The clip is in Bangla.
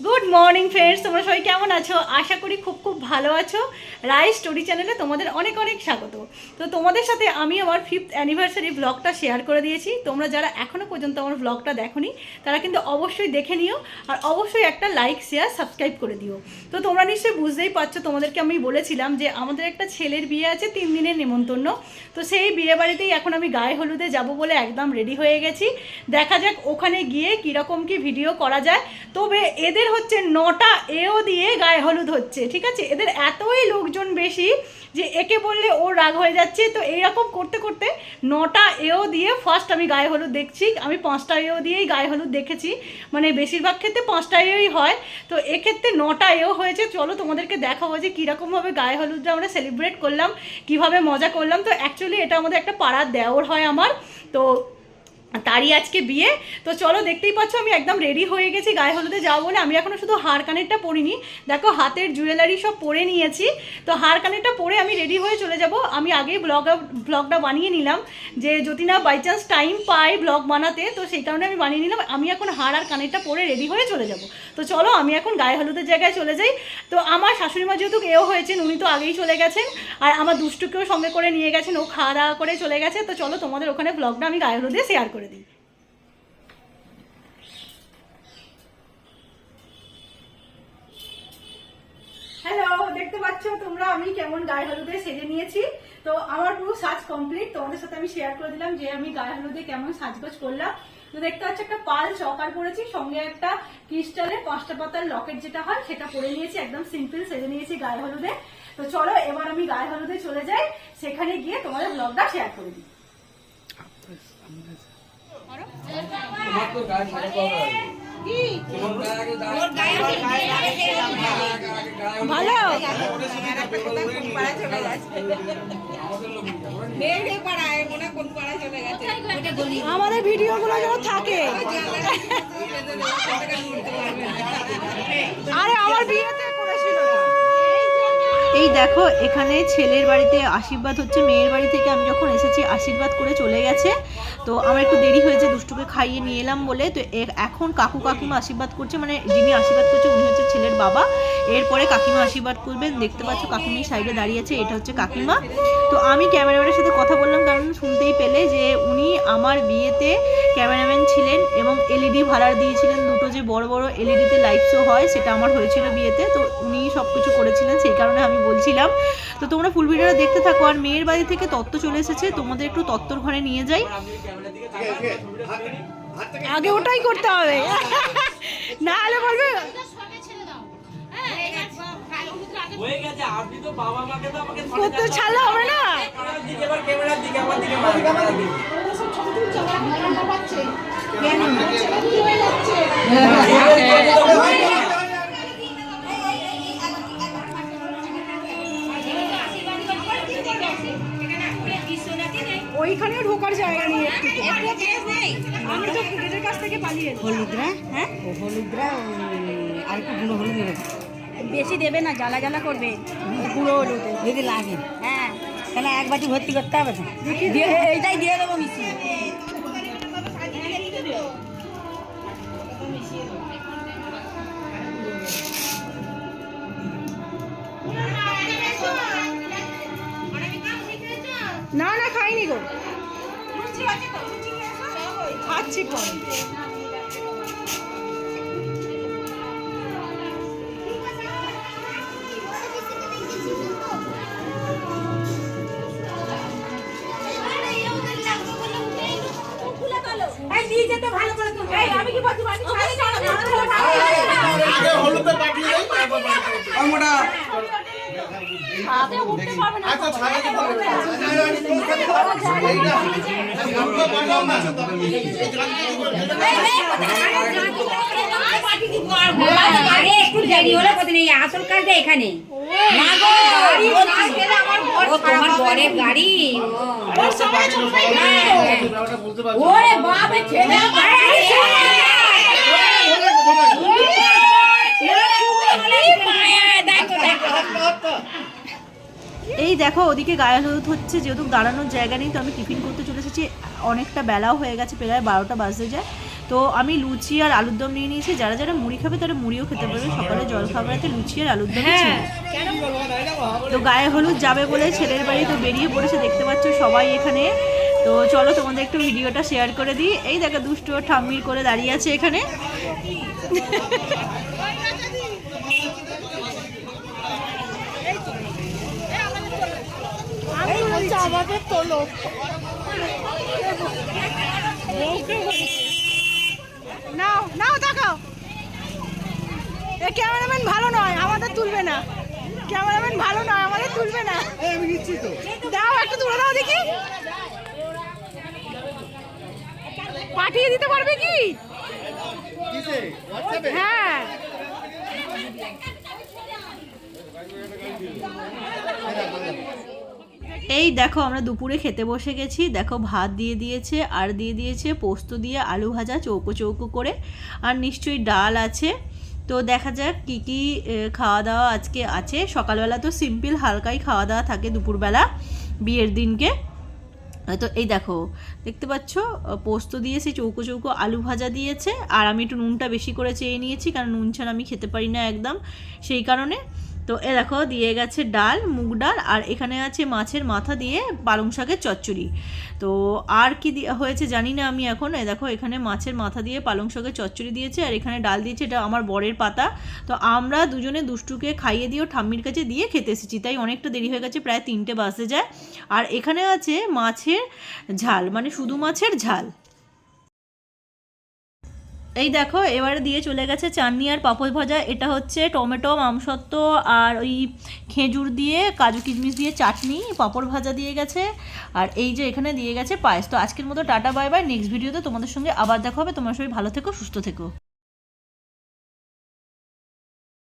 গুড মর্নিং ফ্রেন্ডস, তোমরা সবাই কেমন আছো? আশা করি খুব খুব ভালো আছো। রাইস স্টোরি চ্যানেলে তোমাদের অনেক অনেক স্বাগত। তো তোমাদের সাথে আমি আমার 5th অ্যানিভার্সারি ব্লগটা শেয়ার করে দিয়েছি। তোমরা যারা এখনও পর্যন্ত আমার ব্লগটা দেখোনি তারা কিন্তু অবশ্যই দেখে নিও, আর অবশ্যই একটা লাইক শেয়ার সাবস্ক্রাইব করে দিও। তো তোমরা নিশ্চয়ই বুঝতেই পারছো, তোমাদেরকে আমি বলেছিলাম যে আমাদের একটা ছেলের বিয়ে আছে, 3 দিনের নেমন্তন্ন। তো সেই বিয়ে বাড়িতেই এখন আমি গায়ে হলুদে যাব বলে একদম রেডি হয়ে গেছি। দেখা যাক ওখানে গিয়ে কীরকম কি ভিডিও করা যায়। তবে এদের হচ্ছে 9টা এও দিয়ে গায়ে হলুদ হচ্ছে, ঠিক আছে? এদের এতই লোকজন বেশি যে একে বললে ওর রাগ হয়ে যাচ্ছে। তো এইরকম করতে করতে 9টা এও দিয়ে ফার্স্ট আমি গায়ে হলুদ দেখছি। আমি 5টা এও দিয়েই গায়ে হলুদ দেখেছি, মানে বেশিরভাগ ক্ষেত্রে 5টা এওই হয়। তো এক্ষেত্রে 9টা এও হয়েছে। চলো তোমাদেরকে দেখাবো যে কীরকমভাবে গায়ে হলুদটা আমরা সেলিব্রেট করলাম, কিভাবে মজা করলাম। তো অ্যাকচুয়ালি এটা আমাদের একটা পাড়ার দেওর হয় আমার, তো তারই আজকে বিয়ে। তো চলো, দেখতেই পাচ্ছ আমি একদম রেডি হয়ে গেছি গায়ে হলুদে যাবো বলে। আমি এখনও শুধু হার কানেরটা পরিনি, দেখো হাতের জুয়েলারি সব পরে নিয়েছি। তো হার কানেরটা পরে আমি রেডি হয়ে চলে যাব। আমি আগেই ব্লগটা বানিয়ে নিলাম, যে যদি না বাই চান্স টাইম পাই ব্লগ বানাতে, তো সেই কারণে আমি বানিয়ে নিলাম। আমি এখন হার আর কানেরটা পরে রেডি হয়ে চলে যাব। তো চলো আমি এখন গায়ে হলুদের জায়গায় চলে যাই। তো আমার শাশুড়িমা যেহেতু এও হয়েছেন, উনি তো আগেই চলে গেছেন, আর আমার দুষ্টুকেও সঙ্গে করে নিয়ে গেছেন, ও খাওয়া দাওয়া করে চলে গেছে। তো চলো তোমাদের ওখানে ব্লগটা আমি গায়ে হলুদে শেয়ার করে দিই। হ্যালো, দেখতে পাচ্ছ তোমরা আমি কেমন গায়ে হলুদে সেজে নিয়েছি। তো আমার পুরো সাজ কমপ্লিট, তোমাদের সাথে আমি শেয়ার করে দিলাম যে আমি গায়ে হলুদে কেমন সাজগোজ করলাম। তো দেখতে পাচ্ছ একটা পাল চকার পরেছি, সঙ্গে একটা ক্রিস্টালের 5টা পাতার লকেট যেটা হয় সেটা পরে নিয়েছি। একদম সিম্পল সেজে নিয়েছি গায়ে হলুদে। তো চলো এবার আমি গায়ে হলুদে চলে যাই, সেখানে গিয়ে তোমাদের ব্লগটা শেয়ার করে দিই। ভালো আমাদের ভিডিও গুলো যেন থাকে। আরে আমার বিয়েতে করেছিল। এই দেখো এখানে ছেলের বাড়িতে আশীর্বাদ হচ্ছে, মেয়ের বাড়ি থেকে আমি যখন এসেছি আশীর্বাদ করে চলে গেছে। তো আমার একটু দেরি হয়েছে দুষ্টুকে খাইয়ে নিয়ে এলাম বলে। তো এখন কাকু কাকিমা আশীর্বাদ করছে, মানে যিনি আশীর্বাদ করছে উনি হচ্ছে ছেলের বাবা। এরপরে কাকিমা আশীর্বাদ করবেন। দেখতে পাচ্ছ কাকিমার সাইডে দাঁড়িয়ে আছে, এটা হচ্ছে কাকিমা। তো আমি ক্যামেরাম্যানের সাথে কথা বললাম, কারণ শুনতেই পেলে যে উনি আমার বিয়েতে ক্যামেরাম্যান ছিলেন এবং এলইডি ভাড়া দিয়েছিলেন। দুটো যে বড় বড় এলইডিতে লাইট শো হয় সেটা আমার হয়েছিল বিয়েতে, তো উনি সব কিছু করেছিলেন, সেই কারণে আমি বলছিলাম। তো তোমরা ফুল ভিডিওটা দেখতে থাকো। আর মেয়ের বাড়ি থেকে তত্ত্ব চলে এসেছে, তোমাদের একটু তত্ত্বর ঘরে নিয়ে যাই। আগে ওটাই করতে হবে, না হলে বলবে করতে ছাড়লে হবে না। ওইখানেও ঢোকার জায়গা নেই, আমি তো গেটের কাছ থেকে পালিয়ে। হলুদরা, হ্যাঁ হলুদরা আর একটু গুঁড়ো হলুদ দেবে, বেশি দেবে না, জ্বালা জ্বালা করবে গুঁড়ো হলুদ যদি লাগে। হ্যাঁ, তাহলে এক বাটি ভর্তি করতে হবে তো, এইটাই দিয়ে দেবো মিশিয়ে। না না খাইনি গো, খাচ্ছি পরে। আসল কাজটা এখানে তোমার বরের গাড়ি। এই দেখো ওদিকে গায়ে হলুদ হচ্ছে, যেহেতু দাঁড়ানোর জায়গা নেই তো আমি টিফিন করতে চলে এসেছি। অনেকটা বেলাও হয়ে গেছে, প্রায় 12টা বাজতে যায়। তো আমি লুচি আর আলুর দম নিয়ে নিয়েছি। যারা যারা মুড়ি খাবে তারা মুড়িও খেতে পারবে। সকালে জলখাবারেতে লুচি আর আলুর দম ছিল। তো গায়ে হলুদ যাবে বলে ছেলের বাড়ি তো বেরিয়ে পড়েছে, দেখতে পাচ্ছ সবাই এখানে। তো চলো তোমাদের একটু ভিডিওটা শেয়ার করে দিই। এই দেখো দুষ্টু ঠাম্মির করে দাঁড়িয়ে আছে এখানে। আমাদের তোলো নাও নাও দেখাও। এ ক্যামেরাম্যান ভালো নয়, আমাদের তুলবে না। ক্যামেরাম্যান ভালো নয়, আমাদের তুলবে না। দাও একটু তুলে দাও দেখি। পাঠিয়ে দিতে পারবে কি? হ্যাঁ এই দেখো আমরা দুপুরে খেতে বসে গেছি। দেখো ভাত দিয়ে দিয়েছে আর দিয়ে দিয়েছে পোস্ত দিয়ে আলু ভাজা চৌকো চৌকো করে, আর নিশ্চয়ই ডাল আছে। তো দেখা যাক কী কী খাওয়া দাওয়া আজকে আছে। সকালবেলা তো সিম্পল হালকাই খাওয়া দাওয়া থাকে দুপুরবেলা বিয়ের দিনকে। তো এই দেখো দেখতে পাচ্ছ পোস্ত দিয়েছে, চৌকো চৌকো আলু ভাজা দিয়েছে, আর আমি একটু নুনটা বেশি করে চেয়ে নিয়েছি, কারণ নুন ছাড়া আমি খেতে পারি না একদম, সেই কারণে। তো এ দেখো দিয়ে গেছে ডাল, মুগ ডাল, আর এখানে আছে মাছের মাথা দিয়ে পালং শাকের চচ্চড়ি। তো আর কি হয়েছে জানি না আমি এখন। এ দেখো এখানে মাছের মাথা দিয়ে পালং শাকের চচ্চড়ি দিয়েছে, আর এখানে ডাল দিয়েছে, এটা আমার বরের পাতা। তো আমরা দুজনে দুষ্টুকে খাইয়ে দিয়ে ঠাম্মির কাছে দিয়ে খেতে এসেছি, তাই অনেকটা দেরি হয়ে গেছে, প্রায় 3টে বাজতে যায়। আর এখানে আছে মাছের ঝাল, মানে শুধু মাছের ঝাল। এই দেখো এবারে দিয়ে চলে গেছে চাটনি আর পাঁপড় ভাজা। এটা হচ্ছে টমেটো, আমসত্ত্ব আর ওই খেজুর দিয়ে কাজু কিশমিশ দিয়ে চাটনি, পাঁপড় ভাজা দিয়ে গেছে, আর এই যে এখানে দিয়ে গেছে পায়েস। তো আজকের মতো টাটা বাই বাই। নেক্সট ভিডিওতে তোমাদের সঙ্গে আবার দেখা হবে। তোমরা সবাই ভালো থেকো, সুস্থ থেকো।